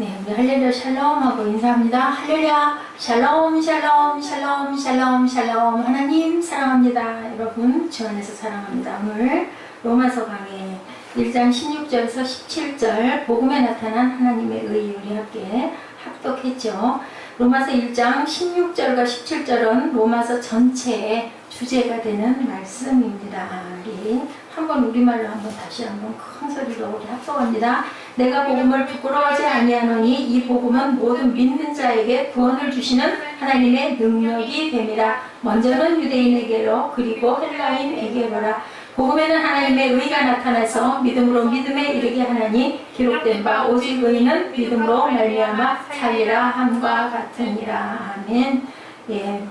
네, 우리 할렐루야 샬롬 하고 인사합니다. 할렐루야 샬롬 샬롬 샬롬 샬롬 샬롬. 하나님 사랑합니다. 여러분 주 안에서 사랑합니다. 오늘 로마서 강의 1장 16절에서 17절 복음에 나타난 하나님의 의 우리 함께 합독했죠. 로마서 1장 16절과 17절은 로마서 전체의 주제가 되는 말씀입니다. 우리 한번 우리말로 한번 다시 한번 큰 소리로 우리 합독합니다. 내가 복음을 부끄러워하지 아니하노니 이 복음은 모든 믿는 자에게 구원을 주시는 하나님의 능력이 됨이라. 먼저는 유대인에게로 그리고 헬라인에게로라. 복음에는 하나님의 의가 나타나서 믿음으로 믿음에 이르게 하나니 기록된 바 오직 의인은 믿음으로 말미암아 살리라 함과 같으니라. 아멘. 예.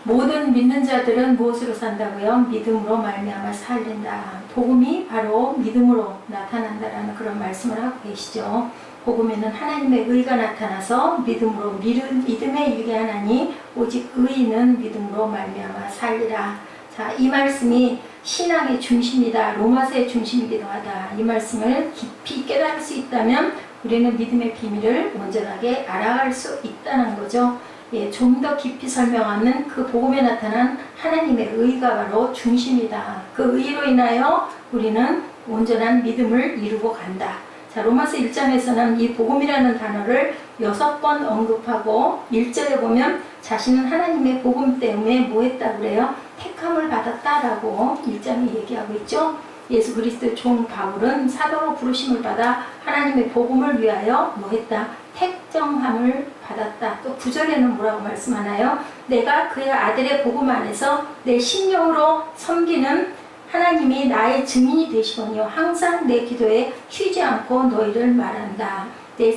모든 믿는 자들은 무엇으로 산다고요? 믿음으로 말미암아 살린다. 복음이 바로 믿음으로 나타난다라는 그런 말씀을 하고 계시죠. 복음에는 하나님의 의가 나타나서 믿음으로 믿음에 이르게 하나니 오직 의인은 믿음으로 말미암아 살리라. 자, 이 말씀이 신앙의 중심이다. 로마서의 중심이기도 하다. 이 말씀을 깊이 깨달을 수 있다면 우리는 믿음의 비밀을 온전하게 알아갈 수 있다는 거죠. 예, 좀 더 깊이 설명하면 그 복음에 나타난 하나님의 의가 바로 중심이다. 그 의로 인하여 우리는 온전한 믿음을 이루고 간다. 자, 로마서 1장에서는 이 복음이라는 단어를 6번 언급하고 1절에 보면 자신은 하나님의 복음 때문에 뭐 했다고 그래요? 택함을 받았다라고 1장에 얘기하고 있죠. 예수 그리스도의 종 바울은 사도로 부르심을 받아 하나님의 복음을 위하여 뭐 했다? 택정함을 받았다. 또 9절에는 뭐라고 말씀하나요? 내가 그의 아들의 복음 안에서 내 심령으로 섬기는 하나님이 나의 증인이 되시거니와 항상 내 기도에 쉬지 않고 너희를 말한다. 내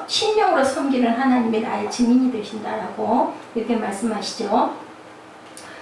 심령으로 섬기는 하나님이 나의 증인이 되신다라고 이렇게 말씀하시죠.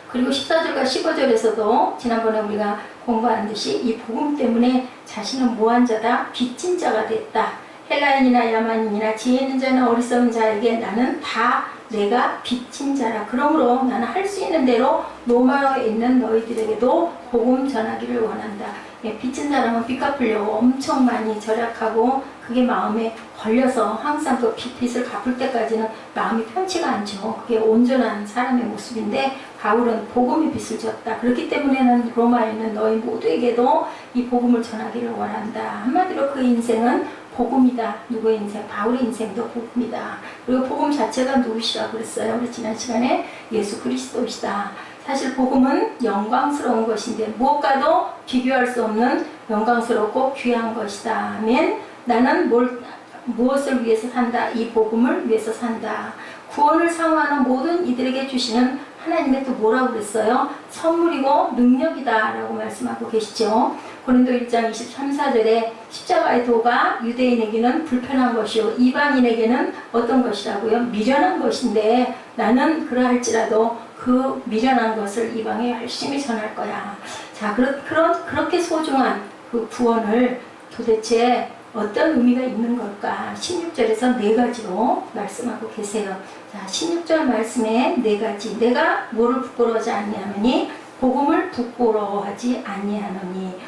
그리고 14절과 15절에서도 지난번에 우리가 공부한 듯이 이 복음 때문에 자신은 무한 자다, 빚진 자가 됐다. 헬라인이나 야만인이나 지혜 있는 자나 어리석은 자에게 나는 다 내가 빚진 자라. 그러므로 나는 할 수 있는 대로 로마에 있는 너희들에게도 복음 전하기를 원한다. 예, 빚진 자라면 빚 갚으려고 엄청 많이 절약하고 그게 마음에 걸려서 항상 그 빚을 갚을 때까지는 마음이 편치가 않죠. 그게 온전한 사람의 모습인데 바울은 복음의 빚을 졌다. 그렇기 때문에는 로마에 있는 너희 모두에게도 이 복음을 전하기를 원한다. 한마디로 그 인생은 복음이다. 누구의 인생? 바울의 인생도 복음이다. 그리고 복음 자체가 누구시라고 그랬어요? 우리 지난 시간에 예수 그리스도시다. 사실 복음은 영광스러운 것인데 무엇과도 비교할 수 없는 영광스럽고 귀한 것이다. 아멘. 나는 무엇을 위해서 산다? 이 복음을 위해서 산다. 구원을 사모하는 모든 이들에게 주시는 하나님의 또 뭐라고 그랬어요? 선물이고 능력이다 라고 말씀하고 계시죠. 고린도 1장 23, 4절에 십자가의 도가 유대인에게는 불편한 것이요 이방인에게는 어떤 것이라고요? 미련한 것인데 나는 그러할지라도 그 미련한 것을 이방에 열심히 전할 거야. 자, 그렇게 소중한 그 구원을 도대체 어떤 의미가 있는 걸까? 16절에서 4가지로 말씀하고 계세요. 자, 16절 말씀에 4가지. 내가 뭐를 부끄러워하지 아니하노니 복음을 부끄러워하지 아니하노니.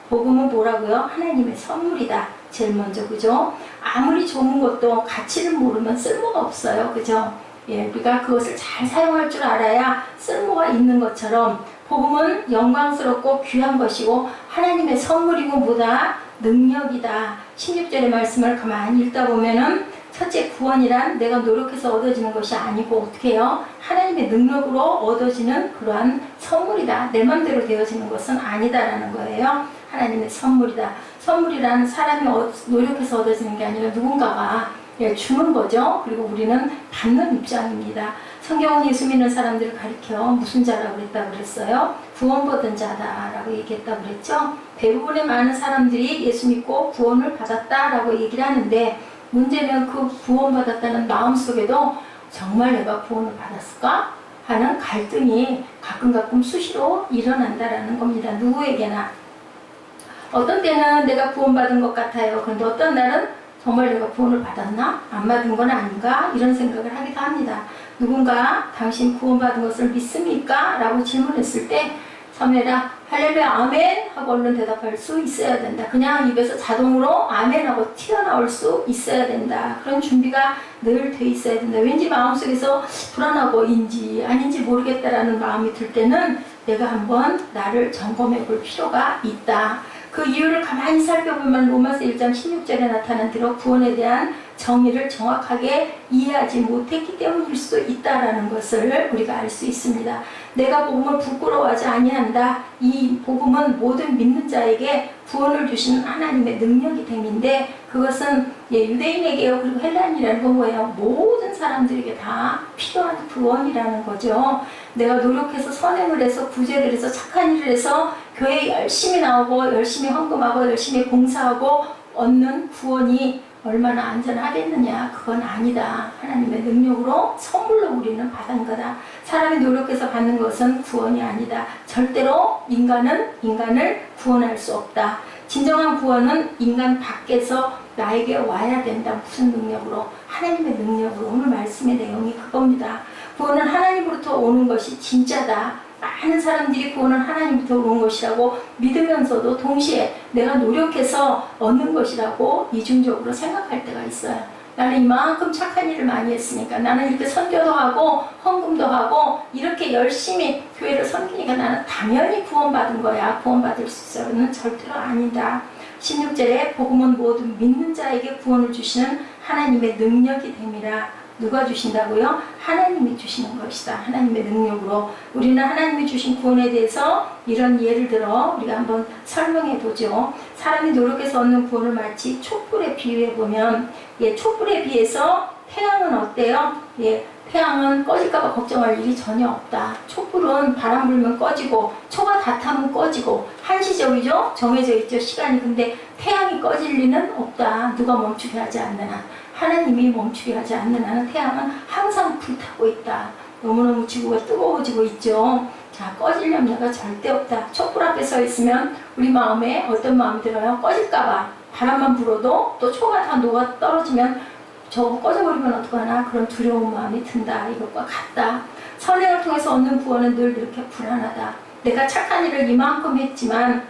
복음은 뭐라고요? 하나님의 선물이다. 제일 먼저, 그죠? 아무리 좋은 것도 가치를 모르면 쓸모가 없어요. 그죠? 예, 우리가 그것을 잘 사용할 줄 알아야 쓸모가 있는 것처럼 복음은 영광스럽고 귀한 것이고 하나님의 선물이고 뭐다? 능력이다. 16절의 말씀을 가만히 읽다 보면은 첫째 구원이란 내가 노력해서 얻어지는 것이 아니고 어떻게 해요? 하나님의 능력으로 얻어지는 그러한 선물이다. 내 맘대로 되어지는 것은 아니다라는 거예요. 하나님의 선물이다. 선물이란 사람이 노력해서 얻어지는 게 아니라 누군가가 주는 거죠. 그리고 우리는 받는 입장입니다. 성경은 예수 믿는 사람들을 가리켜 무슨 자라고 그랬다고 그랬어요? 구원받은 자다라고 얘기했다고 그랬죠. 대부분의 많은 사람들이 예수 믿고 구원을 받았다라고 얘기를 하는데 문제는 그 구원받았다는 마음속에도 정말 내가 구원을 받았을까? 하는 갈등이 가끔 수시로 일어난다라는 겁니다. 누구에게나. 어떤 때는 내가 구원받은 것 같아요. 그런데 어떤 날은 정말 내가 구원을 받았나? 안 받은 건 아닌가? 이런 생각을 하기도 합니다. 누군가 당신 구원받은 것을 믿습니까? 라고 질문했을 때 사무엘아 할렐루야 아멘 하고 얼른 대답할 수 있어야 된다. 그냥 입에서 자동으로 아멘 하고 튀어나올 수 있어야 된다. 그런 준비가 늘 돼 있어야 된다. 왠지 마음속에서 불안하고인지 아닌지 모르겠다라는 마음이 들 때는 내가 한번 나를 점검해 볼 필요가 있다. 그 이유를 가만히 살펴보면 로마서 1장 16절에 나타난 대로 구원에 대한 정의를 정확하게 이해하지 못했기 때문일 수 있다라는 것을 우리가 알 수 있습니다. 내가 복음을 부끄러워하지 아니한다. 이 복음은 모든 믿는 자에게 구원을 주시는 하나님의 능력이 됨인데 그것은 유대인에게요 그리고 헬라인이라는 건 뭐예요? 모든 사람들에게 다 필요한 구원이라는 거죠. 내가 노력해서 선행을 해서 구제를 해서 착한 일을 해서 교회에 열심히 나오고 열심히 헌금하고 열심히 봉사하고 얻는 구원이 얼마나 안전하겠느냐? 그건 아니다. 하나님의 능력으로 선물로 우리는 받은 거다. 사람이 노력해서 받는 것은 구원이 아니다. 절대로 인간은 인간을 구원할 수 없다. 진정한 구원은 인간 밖에서 나에게 와야 된다. 무슨 능력으로? 하나님의 능력으로. 오늘 말씀의 내용이 그겁니다. 구원은 하나님으로부터 오는 것이 진짜다. 많은 사람들이 구원은 하나님부터 오는 것이라고 믿으면서도 동시에 내가 노력해서 얻는 것이라고 이중적으로 생각할 때가 있어요. 나는 이만큼 착한 일을 많이 했으니까 나는 이렇게 선교도 하고 헌금도 하고 이렇게 열심히 교회를 섬기니까 나는 당연히 구원받은 거야. 구원받을 수 있어요는 절대로 아니다. 16절에 복음은 모든 믿는 자에게 구원을 주시는 하나님의 능력이 됨이라. 누가 주신다고요? 하나님이 주시는 것이다. 하나님의 능력으로. 우리는 하나님이 주신 구원에 대해서 이런 예를 들어 우리가 한번 설명해 보죠. 사람이 노력해서 얻는 구원을 마치 촛불에 비유해 보면 촛불에 비해서 태양은 어때요? 태양은 꺼질까봐 걱정할 일이 전혀 없다. 촛불은 바람 불면 꺼지고 초가 다 타면 꺼지고 한시적이죠? 정해져 있죠 시간이. 근데 태양이 꺼질 리는 없다. 누가 멈추게 하지 않는 한. 하나님이 멈추게 하지 않는 한은 태양은 항상 불타고 있다. 너무너무 지구가 뜨거워지고 있죠. 자, 꺼질 염려가 절대 없다. 촛불 앞에 서 있으면 우리 마음에 어떤 마음이 들어요? 꺼질까봐. 바람만 불어도 또 초가 다 녹아 떨어지면 저거 꺼져버리면 어떡하나 그런 두려운 마음이 든다. 이것과 같다. 선행을 통해서 얻는 구원은 늘 이렇게 불안하다. 내가 착한 일을 이만큼 했지만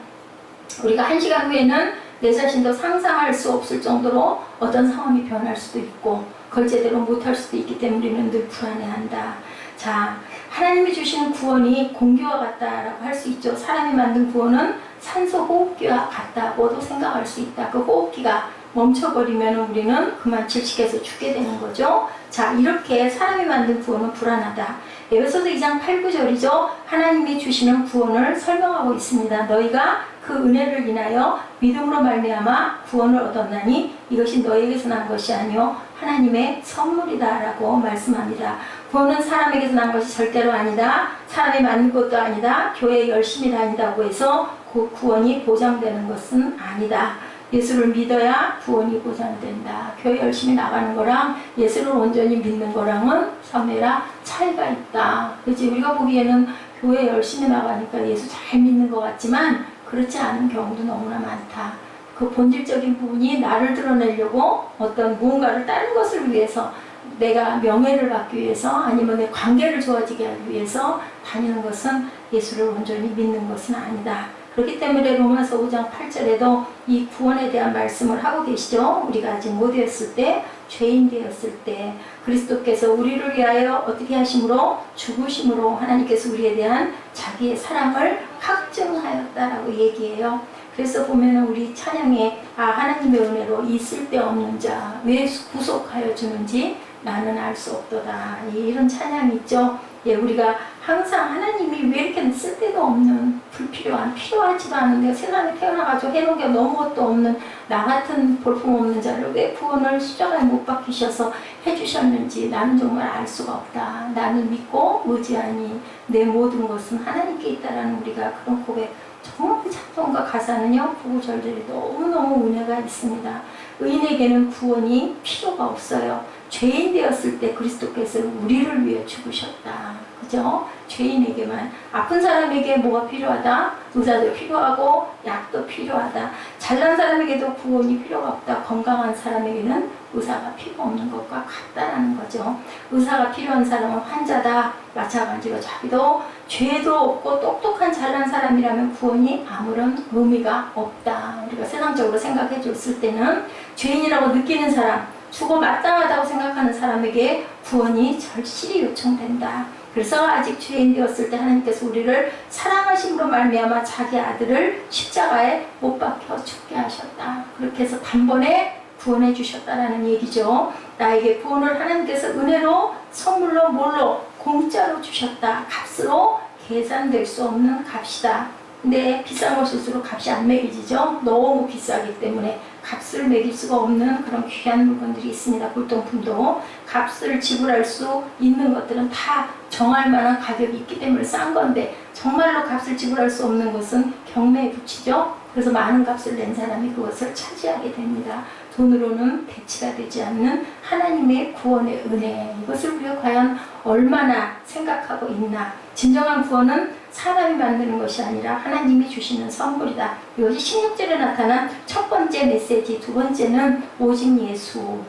우리가 1시간 후에는 내 자신도 상상할 수 없을 정도로 어떤 상황이 변할 수도 있고 그걸 제대로 못할 수도 있기 때문에 우리는 늘 불안해한다. 자, 하나님이 주시는 구원이 공기와 같다라고 할 수 있죠. 사람이 만든 구원은 산소 호흡기와 같다고도 생각할 수 있다. 그 호흡기가 멈춰버리면 우리는 그만 질식해서 죽게 되는 거죠. 자, 이렇게 사람이 만든 구원은 불안하다. 에베소서 2장 8, 9절이죠. 하나님이 주시는 구원을 설명하고 있습니다. 너희가 그 은혜를 인하여 믿음으로 말미암아 구원을 얻었나니 이것이 너희에게서 난 것이 아니요 하나님의 선물이다 라고 말씀합니다. 구원은 사람에게서 난 것이 절대로 아니다. 사람이 만든 것도 아니다. 교회에 열심히 다닌다고 해서 그 구원이 보장되는 것은 아니다. 예수를 믿어야 구원이 보장된다. 교회 열심히 나가는 거랑 예수를 온전히 믿는 거랑은 사무엘아 차이가 있다. 그렇지? 우리가 보기에는 교회 열심히 나가니까 예수 잘 믿는 것 같지만 그렇지 않은 경우도 너무나 많다. 그 본질적인 부분이 나를 드러내려고 어떤 무언가를 다른 것을 위해서 내가 명예를 받기 위해서 아니면 내 관계를 좋아지게 하기 위해서 다니는 것은 예수를 온전히 믿는 것은 아니다. 그렇기 때문에 로마서 5장 8절에도 이 구원에 대한 말씀을 하고 계시죠. 우리가 아직 못 되었을 때, 죄인 되었을 때 그리스도께서 우리를 위하여 어떻게 하심으로 죽으심으로 하나님께서 우리에 대한 자기의 사랑을 확증하였다라고 얘기해요. 그래서 보면 우리 찬양에 하나님의 은혜로 이 쓸데없는 자 왜 구속하여 주는지 나는 알 수 없도다. 이런 찬양이 있죠. 우리가 항상 하나님이 왜 이렇게 쓸데도 없는 불필요한 필요하지도 않은데 세상에 태어나가지고 해놓은 게 너무 것도 없는 나 같은 볼품없는 자를 왜 구원을 십자가에 못 박히셔서 해주셨는지 나는 정말 알 수가 없다. 나는 믿고 의지하니 내 모든 것은 하나님께 있다라는 우리가 그런 고백. 정말 찬송과 가사는요 구구절절이 너무너무 은혜가 있습니다. 의인에게는 구원이 필요가 없어요. 죄인 되었을 때 그리스도께서 우리를 위해 죽으셨다. 그죠? 죄인에게만. 아픈 사람에게 뭐가 필요하다? 의사도 필요하고 약도 필요하다. 잘난 사람에게도 구원이 필요가 없다. 건강한 사람에게는 의사가 필요 없는 것과 같다라는 거죠. 의사가 필요한 사람은 환자다. 마찬가지로 자기도 죄도 없고 똑똑한 잘난 사람이라면 구원이 아무런 의미가 없다. 우리가 세상적으로 생각해 줬을 때는 죄인이라고 느끼는 사람, 죽어 마땅하다고 생각하는 사람에게 구원이 절실히 요청된다. 그래서 아직 죄인 되었을 때 하나님께서 우리를 사랑하심으로 말미암아 자기 아들을 십자가에 못 박혀 죽게 하셨다. 그렇게 해서 단번에 구원해 주셨다라는 얘기죠. 나에게 구원을 하나님께서 은혜로 선물로 뭘로 공짜로 주셨다. 값으로 계산될 수 없는 값이다. 근데 비싼 것일수록 값이 안 매겨지죠. 너무 비싸기 때문에 값을 매길 수가 없는 그런 귀한 물건들이 있습니다. 골동품도 값을 지불할 수 있는 것들은 다 정할 만한 가격이 있기 때문에 싼 건데 정말로 값을 지불할 수 없는 것은 경매에 붙이죠. 그래서 많은 값을 낸 사람이 그것을 차지하게 됩니다. 돈으로는 대치가 되지 않는 하나님의 구원의 은혜, 이것을 우리가 과연 얼마나 생각하고 있나. 진정한 구원은 사람이 만드는 것이 아니라 하나님이 주시는 선물이다. 이것이 16절에 나타난 첫 번째 메시지. 두 번째는 오직 예수.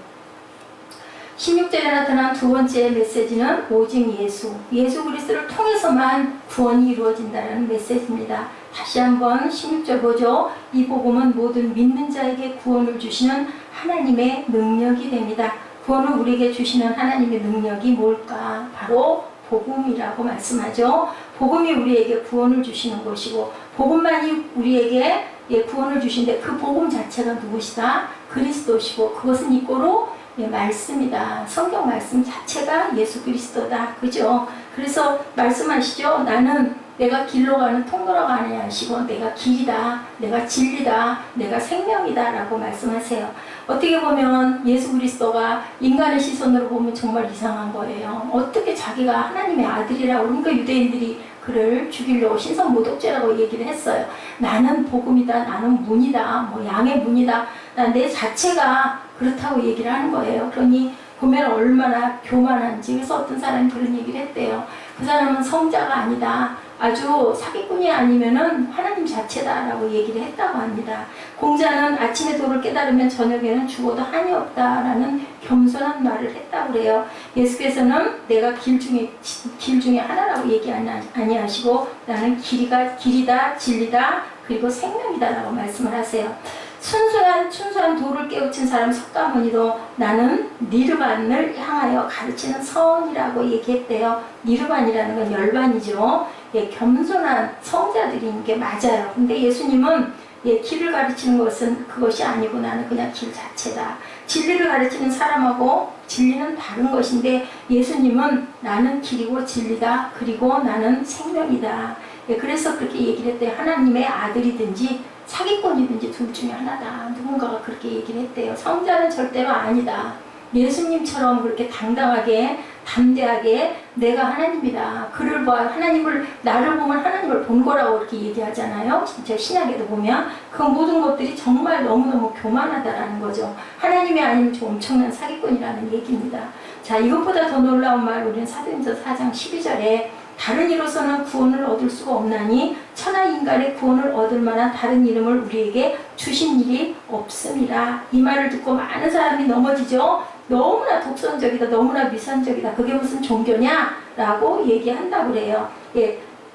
16절에 나타난 두 번째 메시지는 오직 예수. 예수 그리스도를 통해서만 구원이 이루어진다는 메시지입니다. 다시 한번 16절 보죠. 이 복음은 모든 믿는 자에게 구원을 주시는 하나님의 능력이 됩니다. 구원을 우리에게 주시는 하나님의 능력이 뭘까? 바로 복음이라고 말씀하죠. 복음이 우리에게 구원을 주시는 것이고 복음만이 우리에게 구원을 주시는데 그 복음 자체가 누구시다? 그리스도시고 그것은 이꼬로 말씀이다. 성경 말씀 자체가 예수 그리스도다. 그죠? 그래서 말씀하시죠. 나는 내가 길로 가는 통로라고 아니하시고 내가 길이다, 내가 진리다, 내가 생명이다 라고 말씀하세요. 어떻게 보면 예수 그리스도가 인간의 시선으로 보면 정말 이상한 거예요. 어떻게 자기가 하나님의 아들이라고. 그러니까 유대인들이 그를 죽이려고 신선모독죄라고 얘기를 했어요. 나는 복음이다, 나는 문이다, 뭐 양의 문이다, 난 내 자체가 그렇다고 얘기를 하는 거예요. 그러니 보면 얼마나 교만한지. 그래서 어떤 사람이 그런 얘기를 했대요. 그 사람은 성자가 아니다, 아주 사기꾼이 아니면은 하나님 자체다라고 얘기를 했다고 합니다. 공자는 아침에 도를 깨달으면 저녁에는 죽어도 한이 없다라는 겸손한 말을 했다고 그래요. 예수께서는 내가 길 중에 하나라고 얘기 아니하시고 나는 길이다, 진리다, 그리고 생명이다라고 말씀을 하세요. 순수한 도를 깨우친 사람 석가모니도 나는 니르반을 향하여 가르치는 선이라고 얘기했대요. 니르반이라는 건 열반이죠. 겸손한 성자들인 게 맞아요. 근데 예수님은 길을 가르치는 것은 그것이 아니고 나는 그냥 길 자체다. 진리를 가르치는 사람하고 진리는 다른 것인데 예수님은 나는 길이고 진리다. 그리고 나는 생명이다. 그래서 그렇게 얘기를 했대요. 하나님의 아들이든지 사기꾼이든지 둘 중에 하나다. 누군가가 그렇게 얘기를 했대요. 성자는 절대로 아니다. 예수님처럼 그렇게 당당하게 담대하게 내가 하나님이다. 그를 봐. 하나님을, 나를 보면 하나님을 본 거라고 이렇게 얘기하잖아요. 진짜 신약에도 보면 그 모든 것들이 정말 너무너무 교만하다라는 거죠. 하나님이 아니면 좀 엄청난 사기꾼이라는 얘기입니다. 자, 이것보다 더 놀라운 말 우리는 사도행전 4장 12절에 다른 이로서는 구원을 얻을 수가 없나니 천하 인간의 구원을 얻을 만한 다른 이름을 우리에게 주신 일이 없습니다. 이 말을 듣고 많은 사람이 넘어지죠. 너무나 독선적이다, 너무나 위선적이다, 그게 무슨 종교냐? 라고 얘기한다고 그래요.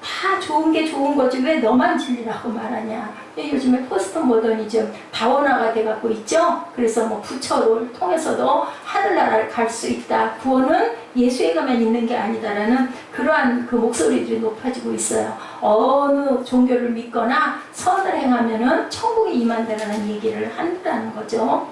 다 좋은 게 좋은 거지 왜 너만 진리라고 말하냐. 요즘에 포스트 모더니즘 다원화가 돼갖고 있죠. 그래서 뭐 부처를 통해서도 하늘나라를 갈 수 있다. 구원은 예수에게만 있는 게 아니다라는 그러한 그 목소리들이 높아지고 있어요. 어느 종교를 믿거나 선을 행하면은 천국에 임한다라는 얘기를 한다는 거죠.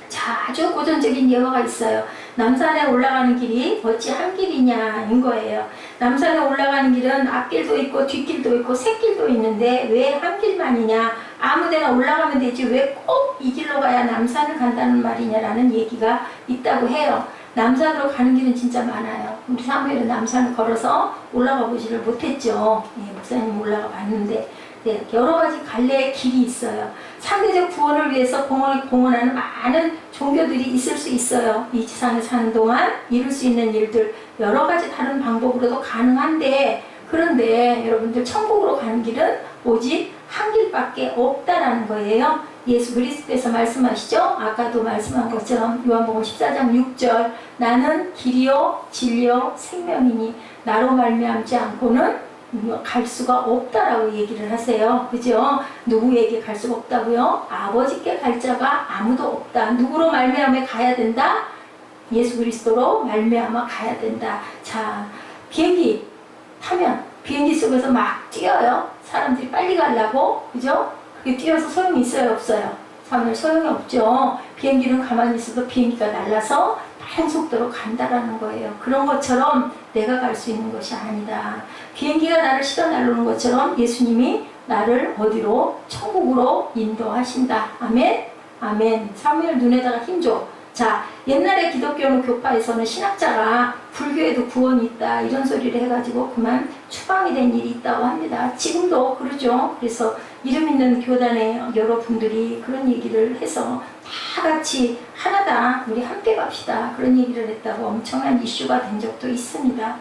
자, 아주 고전적인 예화가 있어요. 남산에 올라가는 길이 어찌 한 길이냐인 거예요. 남산에 올라가는 길은 앞길도 있고 뒷길도 있고 샛길도 있는데 왜 한 길만이냐, 아무데나 올라가면 되지 왜 꼭 이 길로 가야 남산을 간다는 말이냐라는 얘기가 있다고 해요. 남산으로 가는 길은 진짜 많아요. 우리 사무엘은 남산을 걸어서 올라가 보지를 못했죠. 목사님 올라가 봤는데 네, 여러 가지 갈래의 길이 있어요. 상대적 구원을 위해서 공헌하는 많은 종교들이 있을 수 있어요. 이 지상에 사는 동안 이룰 수 있는 일들 여러 가지 다른 방법으로도 가능한데, 그런데 여러분들 천국으로 가는 길은 오직 한 길밖에 없다라는 거예요. 예수 그리스도께서 말씀하시죠. 아까도 말씀한 것처럼 요한복음 14장 6절, 나는 길이요 진리요 생명이니 나로 말미암지 않고는 갈 수가 없다라고 얘기를 하세요. 그죠? 누구에게 갈 수가 없다고요? 아버지께 갈 자가 아무도 없다. 누구로 말미암아 가야 된다? 예수 그리스도로 말미암아 가야 된다. 자, 비행기 타면 비행기 속에서 막 뛰어요. 사람들이 빨리 가려고. 그죠? 그게 뛰어서 소용이 있어요, 없어요? 사실 소용이 없죠. 비행기는 가만히 있어도 비행기가 날아서 빠른 속도로 간다라는 거예요. 그런 것처럼 내가 갈 수 있는 것이 아니다. 비행기가 나를 실어 날르는 것처럼 예수님이 나를 어디로? 천국으로 인도하신다. 아멘? 아멘. 사무엘 눈에다가 힘줘. 자, 옛날에 기독교 교파에서는 신학자가 불교에도 구원이 있다 이런 소리를 해가지고 그만 추방이 된 일이 있다고 합니다. 지금도 그러죠. 그래서 이름 있는 교단의 여러분들이 그런 얘기를 해서 다 같이 하나다, 우리 함께 갑시다, 그런 얘기를 했다고 엄청난 이슈가 된 적도 있습니다.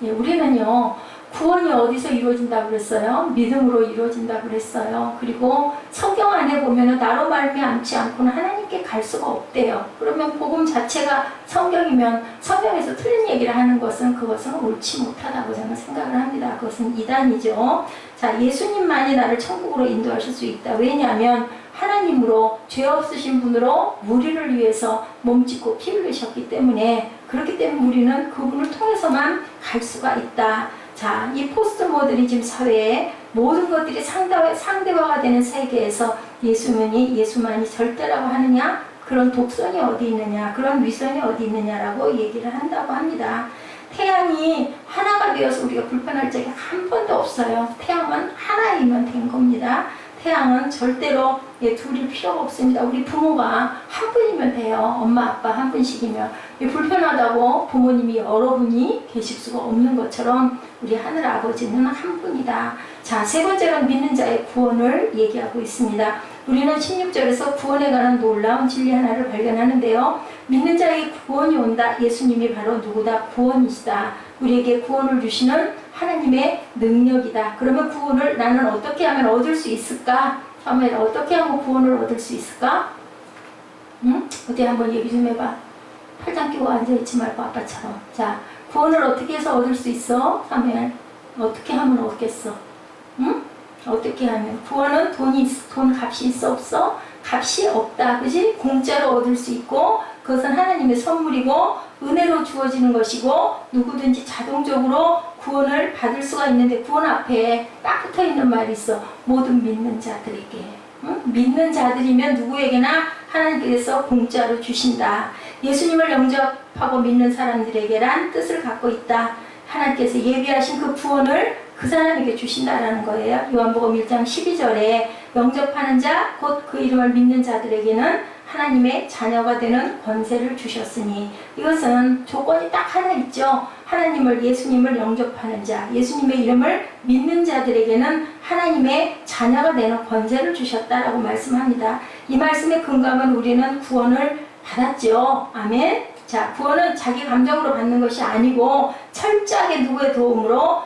예, 우리는요, 구원이 어디서 이루어진다고 그랬어요? 믿음으로 이루어진다고 그랬어요. 그리고 성경 안에 보면은 나로 말미암지 않고는 하나님께 갈 수가 없대요. 그러면 복음 자체가 성경이면 성경에서 틀린 얘기를 하는 것은 그것은 옳지 못하다고 저는 생각을 합니다. 그것은 이단이죠. 자, 예수님만이 나를 천국으로 인도하실 수 있다. 왜냐하면 하나님으로 죄 없으신 분으로 우리를 위해서 몸짓고 피 흘리셨기 때문에, 그렇기 때문에 우리는 그분을 통해서만 갈 수가 있다. 자, 이 포스트 모더니즘 사회에 모든 것들이 상대화가 되는 세계에서 예수만이 절대라고 하느냐? 그런 독선이 어디 있느냐? 그런 위선이 어디 있느냐라고 얘기를 한다고 합니다. 태양이 하나가 되어서 우리가 불편할 적이 한 번도 없어요. 태양은 하나이면 된 겁니다. 태양은 절대로 둘이 필요가 없습니다. 우리 부모가 한 분이면 돼요. 엄마 아빠 한 분씩이면. 불편하다고 부모님이 여러 분이 계실 수가 없는 것처럼 우리 하늘 아버지는 한 분이다. 자, 세 번째로 믿는 자의 구원을 얘기하고 있습니다. 우리는 16절에서 구원에 관한 놀라운 진리 하나를 발견하는데요. 믿는 자의 구원이 온다. 예수님이 바로 누구다? 구원이시다. 우리에게 구원을 주시는 하나님의 능력이다. 그러면 구원을 나는 어떻게 하면 얻을 수 있을까? 사무엘, 어떻게 하면 구원을 얻을 수 있을까? 응? 어디 한번 얘기 좀 해봐. 팔짱 끼고 앉아있지 말고 아빠처럼. 자, 구원을 어떻게 해서 얻을 수 있어? 사무엘, 어떻게 하면 얻겠어? 응? 어떻게 하면? 구원은 돈 값이 있어 없어? 값이 없다. 그지? 공짜로 얻을 수 있고, 그것은 하나님의 선물이고 은혜로 주어지는 것이고, 누구든지 자동적으로 구원을 받을 수가 있는데, 구원 앞에 딱 붙어있는 말이 있어. 모든 믿는 자들에게. 응? 믿는 자들이면 누구에게나 하나님께서 공짜로 주신다. 예수님을 영접하고 믿는 사람들에게란 뜻을 갖고 있다. 하나님께서 예비하신 그 구원을 그 사람에게 주신다라는 거예요. 요한복음 1장 12절에 영접하는 자, 곧 그 이름을 믿는 자들에게는 하나님의 자녀가 되는 권세를 주셨으니, 이것은 조건이 딱 하나 있죠. 예수님을 영접하는 자, 예수님의 이름을 믿는 자들에게는 하나님의 자녀가 되는 권세를 주셨다라고 말씀합니다. 이 말씀에 근거하면 우리는 구원을 받았죠. 아멘. 자, 구원은 자기 감정으로 받는 것이 아니고 철저하게 누구의 도움으로?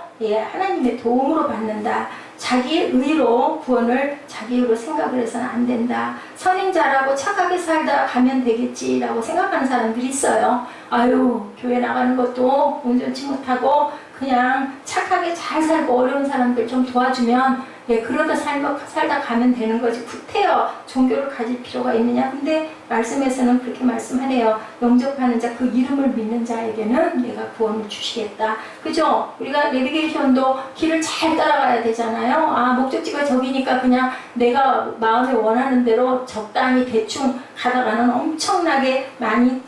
하나님의 도움으로 받는다. 자기 의로 구원을 자기 의로 생각을 해서는 안 된다. 선행자라고 착하게 살다 가면 되겠지라고 생각하는 사람들이 있어요. 아유, 교회 나가는 것도 온전치 못하고 그냥 착하게 잘 살고 어려운 사람들 좀 도와주면 그러다 살다 가면 되는 거지. 구태여 종교를 가질 필요가 있느냐. 근데 말씀에서는 그렇게 말씀하네요. 영접하는 자, 그 이름을 믿는 자에게는 내가 구원을 주시겠다. 그죠? 우리가 내비게이션도 길을 잘 따라가야 되잖아요. 아, 목적지가 저기니까 그냥 내가 마음에 원하는 대로 적당히 대충 가다가는 엄청나게 많이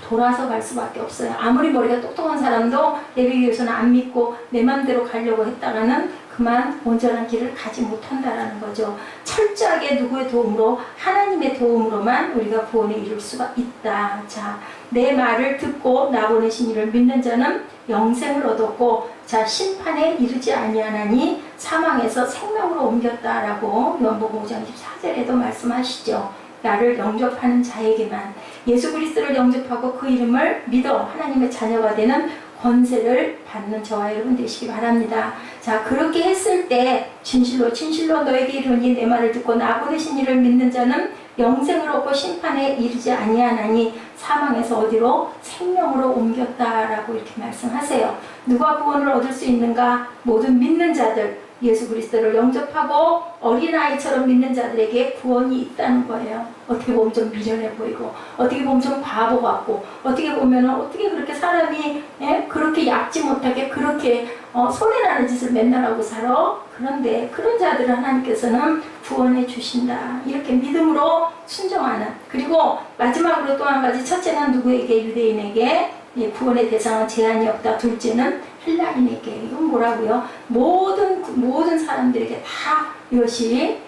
돌아서 갈 수밖에 없어요. 아무리 머리가 똑똑한 사람도 내비게이션을 안 믿고 내 맘대로 가려고 했다가는 그만 온전한 길을 가지 못한다라는 거죠. 철저하게 누구의 도움으로? 하나님의 도움으로만 우리가 구원에 이룰 수가 있다. 자, 내 말을 듣고 나 보내신 이를 믿는 자는 영생을 얻었고, 자, 심판에 이르지 아니하나니 사망에서 생명으로 옮겼다라고 요한복음 5장 14절에도 말씀하시죠. 나를 영접하는 자에게만, 예수 그리스도를 영접하고 그 이름을 믿어 하나님의 자녀가 되는 권세를 받는 저와 여러분 되시기 바랍니다. 자, 그렇게 했을 때 진실로 진실로 너에게 이르니 내 말을 듣고 나 보내신 이를 믿는 자는 영생을 얻고 심판에 이르지 아니하나니 사망에서 어디로? 생명으로 옮겼다라고 이렇게 말씀하세요. 누가 구원을 얻을 수 있는가? 모든 믿는 자들, 예수 그리스도를 영접하고 어린아이처럼 믿는 자들에게 구원이 있다는 거예요. 어떻게 보면 좀 미련해 보이고, 어떻게 보면 좀 바보 같고, 어떻게 보면 어떻게 그렇게 사람이 그렇게 얕지 못하게 그렇게 손해나는 짓을 맨날 하고 살아? 그런데 그런 자들을 하나님께서는 구원해 주신다. 이렇게 믿음으로 순종하는. 그리고 마지막으로 또 한 가지, 첫째는 누구에게? 유대인에게. 구원의 대상은 제한이 없다. 둘째는 헬라인에게. 이건 뭐라고요? 모든 사람들에게 다 이것이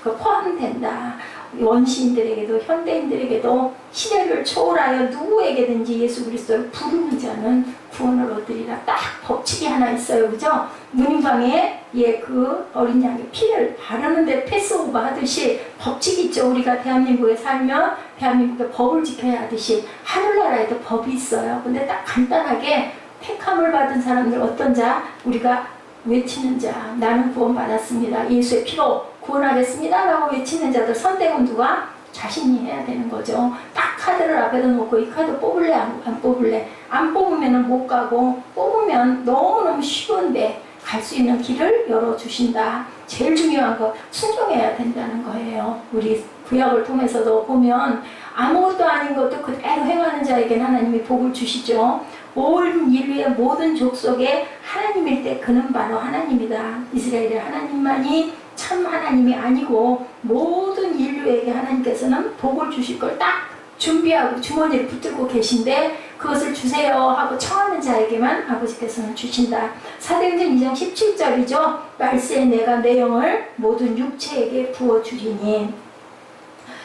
포함된다. 원시인들에게도 현대인들에게도 시대를 초월하여 누구에게든지 예수 그리스도를 부르는 자는 구원을 얻으리라. 딱 법칙이 하나 있어요. 그죠? 문인방에 그 어린 양의 피를 바르는데 패스오버 하듯이 법칙이 있죠. 우리가 대한민국에 살면 대한민국의 법을 지켜야 하듯이 하늘나라에도 법이 있어요. 근데 딱 간단하게 택함을 받은 사람들, 어떤 자? 우리가 외치는 자, 나는 구원받았습니다. 예수의 피로 구원하겠습니다 라고 외치는 자들 선택은 누가? 자신이 해야 되는 거죠. 딱 카드를 앞에다 놓고 이 카드 뽑을래? 안 뽑을래? 안 뽑으면 못 가고, 뽑으면 너무너무 쉬운데 갈 수 있는 길을 열어주신다. 제일 중요한 거 순종해야 된다는 거예요. 우리 구약을 통해서도 보면 아무것도 아닌 것도 그대로 행하는 자에게는 하나님이 복을 주시죠. 온 인류의 모든 족속에 하나님일 때 그는 바로 하나님이다. 이스라엘의 하나님만이 참 하나님이 아니고 모든 인류에게 하나님께서는 복을 주실 걸 딱 준비하고 주머니를 붙들고 계신데 그것을 주세요 하고 청하는 자에게만 아버지께서는 주신다. 사도행전 2장 17절이죠. 말세에 내가 내 영을 모든 육체에게 부어주리니.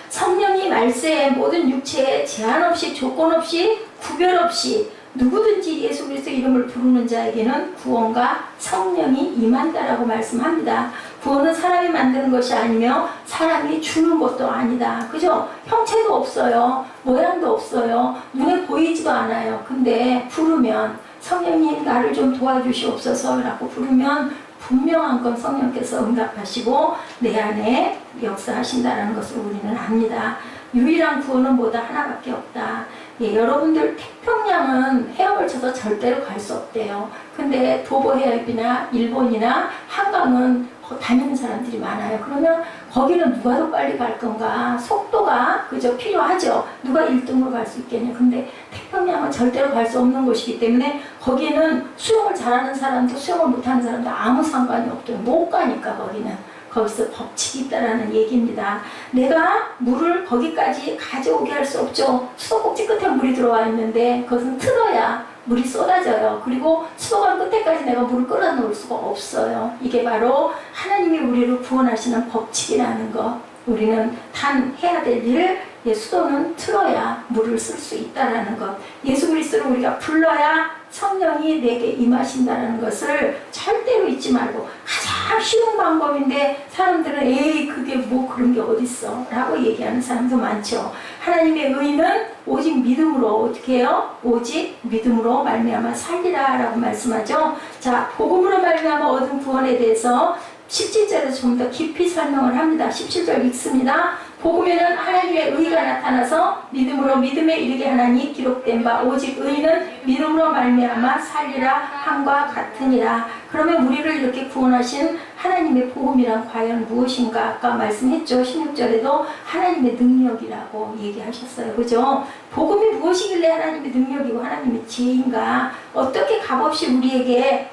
성령이 말세에 모든 육체에 제한 없이 조건 없이 구별 없이 누구든지 예수 그리스도 이름을 부르는 자에게는 구원과 성령이 임한다라고 말씀합니다. 구원은 사람이 만드는 것이 아니며 사람이 주는 것도 아니다. 그죠? 형체도 없어요. 모양도 없어요. 눈에 보이지도 않아요. 근데 부르면 성령님 나를 좀 도와주시옵소서 라고 부르면 분명한 건 성령께서 응답하시고 내 안에 역사하신다는 것을 우리는 압니다. 유일한 구원은 뭐다? 하나밖에 없다. 여러분들 태평양은 헤엄을 쳐서 절대로 갈 수 없대요. 근데 도보 해협이나 일본이나 한강은 다니는 사람들이 많아요. 그러면 거기는 누가 더 빨리 갈 건가? 속도가 그저 필요하죠. 누가 1등으로 갈 수 있겠냐. 근데 태평양은 절대로 갈 수 없는 곳이기 때문에 거기는 수영을 잘하는 사람도 수영을 못하는 사람도 아무 상관이 없대요. 못 가니까 거기는. 거기서 법칙이 있다라는 얘기입니다. 내가 물을 거기까지 가져오게 할 수 없죠. 수도꼭지 끝에 물이 들어와 있는데 그것은 틀어야 물이 쏟아져요. 그리고 수도관 끝에까지 내가 물을 끌어놓을 수가 없어요. 이게 바로 하나님이 우리를 구원하시는 법칙이라는 것. 우리는 단 해야 될 일, 수도는 틀어야 물을 쓸 수 있다라는 것. 예수 그리스도를 우리가 불러야 성령이 내게 임하신다는 것을 절대로 잊지 말고, 가장 쉬운 방법인데 사람들은 에이 그게 뭐 그런 게 어딨어 라고 얘기하는 사람도 많죠. 하나님의 의는 오직 믿음으로 어떻게 해요? 오직 믿음으로 말미암아 살리라 라고 말씀하죠. 자, 복음으로 말미암아 얻은 구원에 대해서 17절에서 좀 더 깊이 설명을 합니다. 17절 읽습니다. 복음에는 하나님의 의가 나타나서 믿음으로 믿음에 이르게 하나니 기록된 바 오직 의는 믿음으로 말미암아 살리라 함과 같으니라. 그러면 우리를 이렇게 구원하신 하나님의 복음이란 과연 무엇인가? 아까 말씀했죠. 16절에도 하나님의 능력이라고 얘기하셨어요. 그죠? 복음이 무엇이길래 하나님의 능력이고 하나님의 지혜인가? 어떻게 값없이 우리에게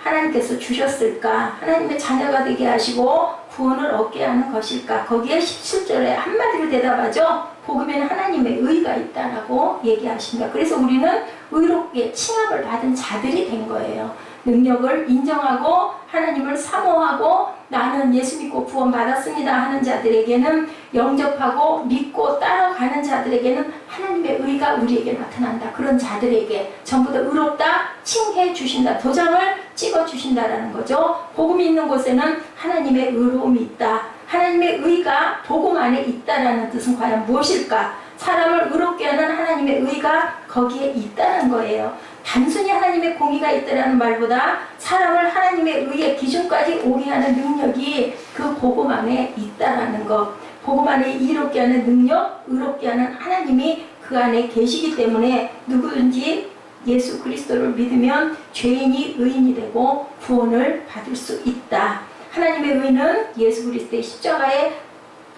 하나님께서 주셨을까? 하나님의 자녀가 되게 하시고 구원을 얻게 하는 것일까? 거기에 17절에 한마디로 대답하죠. 복음에는 하나님의 의가 있다라고 얘기하십니다. 그래서 우리는 의롭게 칭함을 받은 자들이 된 거예요. 능력을 인정하고 하나님을 사모하고 나는 예수 믿고 구원받았습니다 하는 자들에게는, 영접하고 믿고 따라가는 자들에게는 하나님의 의가 우리에게 나타난다. 그런 자들에게 전부 다 의롭다 칭해 주신다, 도장을 찍어 주신다라는 거죠. 복음이 있는 곳에는 하나님의 의로움이 있다. 하나님의 의가 복음 안에 있다라는 뜻은 과연 무엇일까? 사람을 의롭게 하는 하나님의 의가 거기에 있다는 거예요. 단순히 하나님의 공의가 있다는 말보다 사람을 하나님의 의의 기준까지 오게 하는 능력이 그 복음 안에 있다라는 것. 복음 안에 이롭게 하는 능력, 의롭게 하는 하나님이 그 안에 계시기 때문에 누구든지 예수 그리스도를 믿으면 죄인이 의인이 되고 구원을 받을 수 있다. 하나님의 의는 예수 그리스도의 십자가의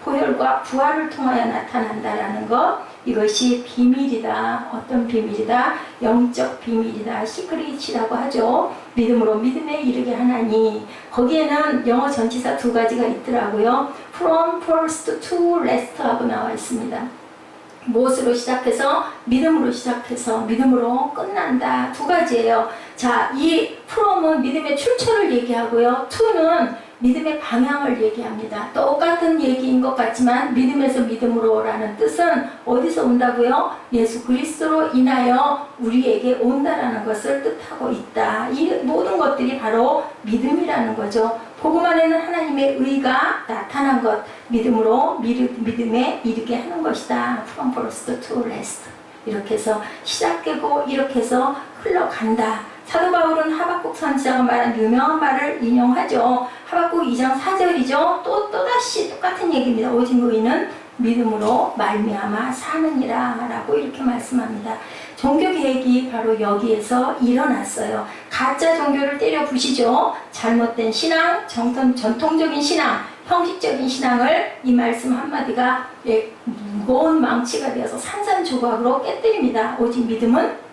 보혈과 부활을 통하여 나타난다라는 것. 이것이 비밀이다. 어떤 비밀이다? 영적 비밀이다. 시크릿이라고 하죠. 믿음으로 믿음에 이르게 하나니. 거기에는 영어 전치사 두 가지가 있더라고요. From first to last 하고 나와 있습니다. 무엇으로 시작해서 믿음으로 시작해서 믿음으로 끝난다. 두 가지예요. 자, 이 from은 믿음의 출처를 얘기하고요. to는 믿음의 방향을 얘기합니다. 똑같은 얘기인 것 같지만 믿음에서 믿음으로 라는 뜻은 어디서 온다고요? 예수 그리스도로 인하여 우리에게 온다라는 것을 뜻하고 있다. 이 모든 것들이 바로 믿음이라는 거죠. 복음 안에는 하나님의 의가 나타난 것, 믿음으로 믿음에 이르게 하는 것이다. From first to last. 이렇게 해서 시작되고 이렇게 해서 흘러간다. 사도 바울은 하박국 선지자가 말한 유명한 말을 인용하죠. 하박국 2장 4절이죠. 또다시 똑같은 얘기입니다. 오직 의인은 믿음으로 말미암아 사느니라 라고 이렇게 말씀합니다. 종교개혁이 바로 여기에서 일어났어요. 가짜 종교를 때려 부시죠. 잘못된 신앙, 전통적인 신앙, 형식적인 신앙을 이 말씀 한마디가 무거운 망치가 되어서 산산조각으로 깨뜨립니다. 오직 믿음은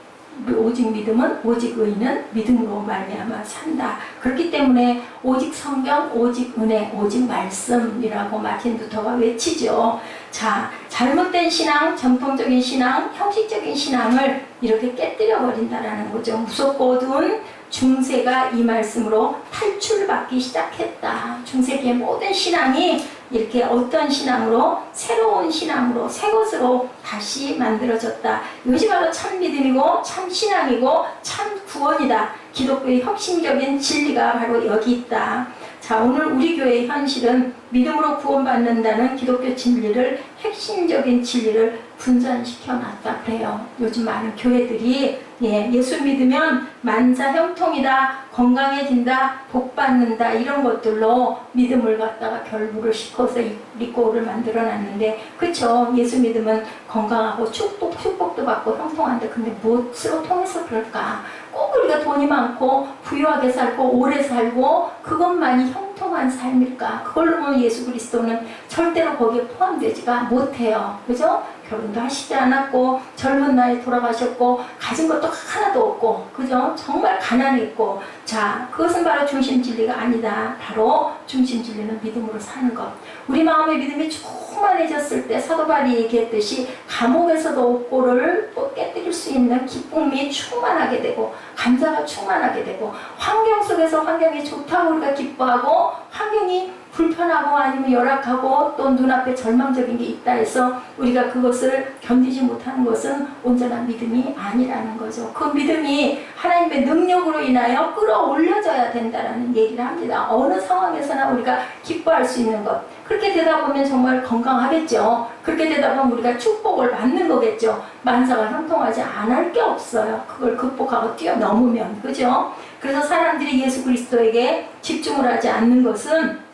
오직 의인은 믿음으로 말미암아 산다. 그렇기 때문에 오직 성경, 오직 은혜, 오직 말씀이라고 마틴 루터가 외치죠. 자, 잘못된 신앙, 전통적인 신앙, 형식적인 신앙을 이렇게 깨뜨려 버린다라는 거죠. 무섭고 어두운 중세가 이 말씀으로 탈출받기 시작했다. 중세기의 모든 신앙이 이렇게 어떤 신앙으로, 새로운 신앙으로, 새 것으로 다시 만들어졌다. 이것이 바로 참 믿음이고 참 신앙이고 참 구원이다. 기독교의 혁신적인 진리가 바로 여기 있다. 자, 오늘 우리 교회의 현실은 믿음으로 구원받는다는 기독교 진리를, 핵심적인 진리를 분산시켜 놨다 그래요. 요즘 많은 교회들이 예수 믿으면 만사 형통이다, 건강해진다, 복 받는다, 이런 것들로 믿음을 갖다가 결부를 시켜서 이 꼴을 만들어 놨는데, 그쵸? 예수 믿으면 건강하고 축복도 받고 형통한데, 근데 무엇으로 통해서 그럴까? 꼭 우리가 돈이 많고 부유하게 살고 오래 살고 그것만이 형통한 삶일까? 그걸로 보면 예수 그리스도는 절대로 거기에 포함되지가 못해요. 그죠? 결혼도 하시지 않았고 젊은 나이에 돌아가셨고 가진 것도 하나도 없고, 그죠? 정말 가난했고. 자, 그것은 바로 중심 진리가 아니다. 바로 중심 진리는 믿음으로 사는 것. 우리 마음의 믿음이 충만해졌을 때 사도 바울이 얘기했듯이 감옥에서도 옥고를 깨뜨릴 수 있는 기쁨이 충만하게 되고 감사가 충만하게 되고, 환경 속에서 환경이 좋다고 우리가 기뻐하고 환경이 불편하고 아니면 열악하고 또 눈앞에 절망적인 게 있다 해서 우리가 그것을 견디지 못하는 것은 온전한 믿음이 아니라는 거죠. 그 믿음이 하나님의 능력으로 인하여 끌어올려져야 된다는 얘기를 합니다. 어느 상황에서나 우리가 기뻐할 수 있는 것. 그렇게 되다 보면 정말 건강하겠죠. 그렇게 되다 보면 우리가 축복을 받는 거겠죠. 만사가 형통하지 않을 게 없어요. 그걸 극복하고 뛰어넘으면. 그죠? 그래서 사람들이 예수 그리스도에게 집중을 하지 않는 것은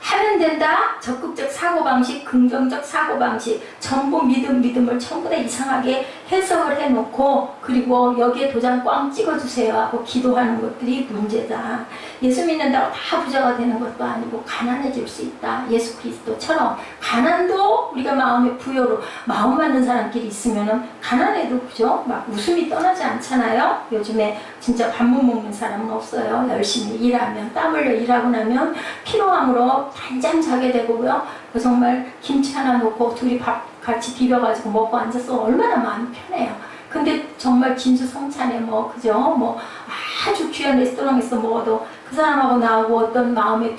하면 된다. 적극적 사고방식, 긍정적 사고방식, 전부 믿음을 전부 다 이상하게 해석을 해놓고, 그리고 여기에 도장 꽝 찍어주세요 하고 기도하는 것들이 문제다. 예수 믿는다고 다 부자가 되는 것도 아니고 가난해질 수 있다. 예수 그리스도처럼 가난도 우리가 마음의 부여로, 마음 맞는 사람끼리 있으면은 가난해도, 그죠? 막 웃음이 떠나지 않잖아요. 요즘에 진짜 밥 못 먹는 사람은 없어요. 열심히 일하면, 땀 흘려 일하고 나면 피로함으로 단잠 자게 되고요. 정말 김치 하나 놓고 둘이 밥 같이 비벼가지고 먹고 앉아서 얼마나 마음이 편해요. 근데 정말 진수성찬에 그죠? 아주 귀한 레스토랑에서 먹어도 그 사람하고 나하고 어떤 마음의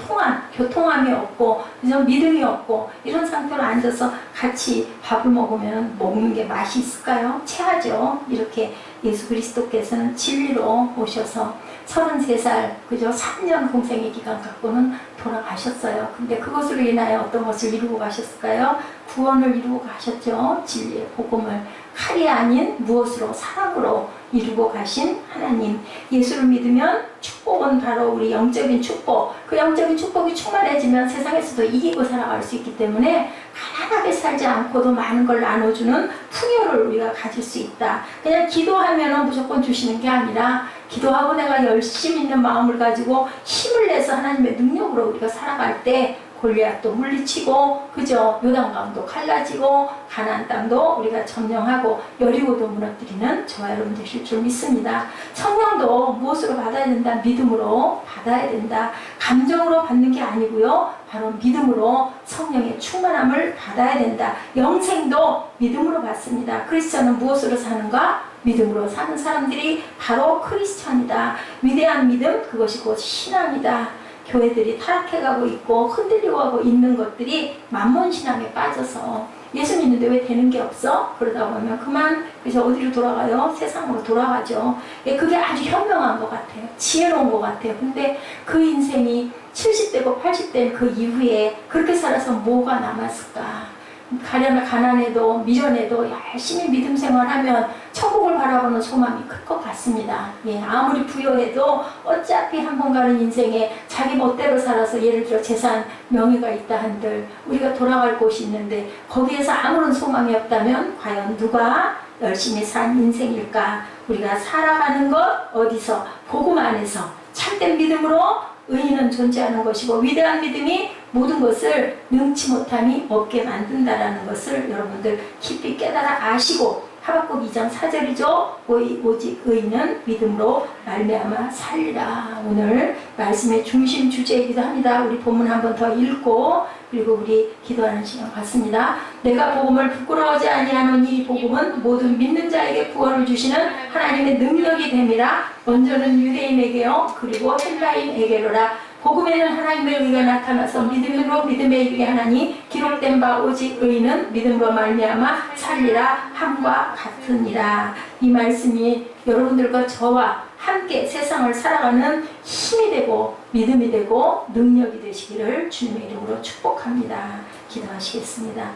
교통함이 없고 그저 믿음이 없고 이런 상태로 앉아서 같이 밥을 먹으면 먹는 게 맛이 있을까요? 체하죠. 이렇게 예수 그리스도께서는 진리로 오셔서 33살 그저 3년 공생의 기간 갖고는 돌아가셨어요. 근데 그것으로 인하여 어떤 것을 이루고 가셨을까요? 구원을 이루고 가셨죠. 진리의 복음을 칼이 아닌 무엇으로? 사랑으로 이루고 가신 하나님. 예수를 믿으면 축복은 바로 우리 영적인 축복, 그 영적인 축복이 충만해지면 세상에서도 이기고 살아갈 수 있기 때문에 가난하게 살지 않고도 많은 걸 나눠주는 풍요를 우리가 가질 수 있다. 그냥 기도하면 무조건 주시는 게 아니라 기도하고 내가 열심히 있는 마음을 가지고 힘을 내서 하나님의 능력으로 우리가 살아갈 때 골리앗도 물리치고 그저 요단강도 갈라지고 가나안 땅도 우리가 점령하고 여리고도 무너뜨리는 저와 여러분 되실 줄 믿습니다. 성령도 무엇으로 받아야 된다? 믿음으로 받아야 된다. 감정으로 받는 게 아니고요. 바로 믿음으로 성령의 충만함을 받아야 된다. 영생도 믿음으로 받습니다. 크리스천은 무엇으로 사는가? 믿음으로 사는 사람들이 바로 크리스천이다. 위대한 믿음, 그것이 곧 신앙이다. 교회들이 타락해가고 있고 흔들리고 가고 있는 것들이 만몬신앙에 빠져서 예수 믿는데 왜 되는 게 없어? 그러다 보면 그만 그래서 어디로 돌아가요? 세상으로 돌아가죠. 그게 아주 현명한 것 같아요. 지혜로운 것 같아요. 근데 그 인생이 70대고 80대인 그 이후에 그렇게 살아서 뭐가 남았을까? 가난해도 미련해도 열심히 믿음 생활하면 천국을 바라보는 소망이 클 것 같습니다. 아무리 부여해도 어차피 한 번 가는 인생에 자기 멋대로 살아서 예를 들어 재산, 명예가 있다 한들 우리가 돌아갈 곳이 있는데 거기에서 아무런 소망이 없다면 과연 누가 열심히 산 인생일까? 우리가 살아가는 것 어디서? 복음 안에서 참된 믿음으로 의인은 존재하는 것이고 위대한 믿음이 모든 것을 능치 못함이 없게 만든다라는 것을 여러분들 깊이 깨달아 아시고 하박국 2장 4절이죠. 오직 의인은 믿음으로 말미암아 살리라. 오늘 말씀의 중심 주제이기도 합니다. 우리 본문 한 번 더 읽고 그리고 우리 기도하는 시간 갖습니다. 내가 복음을 부끄러워하지 아니하노니 이 복음은 모든 믿는 자에게 구원을 주시는 하나님의 능력이 됨이라. 먼저는 유대인에게요 그리고 헬라인에게로라. 복음에는 하나님의 의가 나타나서 믿음으로 믿음에 이르게 하나니 기록된 바 오직 의인은 믿음으로 말미암아 살리라 함과 같으니라. 이 말씀이 여러분들과 저와 함께 세상을 살아가는 힘이 되고 믿음이 되고 능력이 되시기를 주님의 이름으로 축복합니다. 기도하시겠습니다.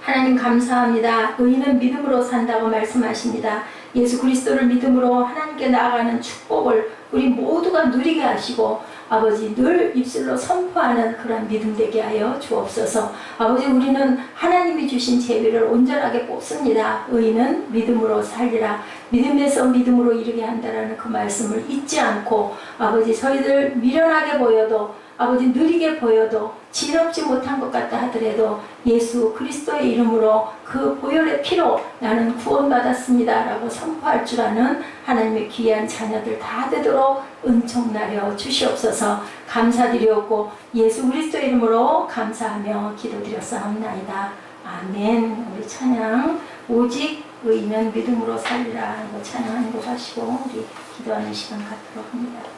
하나님 감사합니다. 의인은 믿음으로 산다고 말씀하십니다. 예수 그리스도를 믿음으로 하나님께 나아가는 축복을 우리 모두가 누리게 하시고 아버지 늘 입술로 선포하는 그런 믿음 되게 하여 주옵소서. 아버지 우리는 하나님이 주신 제비를 온전하게 뽑습니다. 의인은 믿음으로 살리라. 믿음에서 믿음으로 이르게 한다라는 그 말씀을 잊지 않고 아버지 저희들 미련하게 보여도 아버지 느리게 보여도 지혜롭지 못한 것 같다 하더라도 예수 그리스도의 이름으로 그 보혈의 피로 나는 구원받았습니다 라고 선포할 줄 아는 하나님의 귀한 자녀들 다 되도록 은총나려 주시옵소서. 감사드리옵고 예수 그리스도의 이름으로 감사하며 기도드렸사옵나이다. 아멘. 우리 찬양 오직 의인은 믿음으로 살리라 이거 찬양하는 거 하시고 우리 기도하는 시간 갖도록 합니다.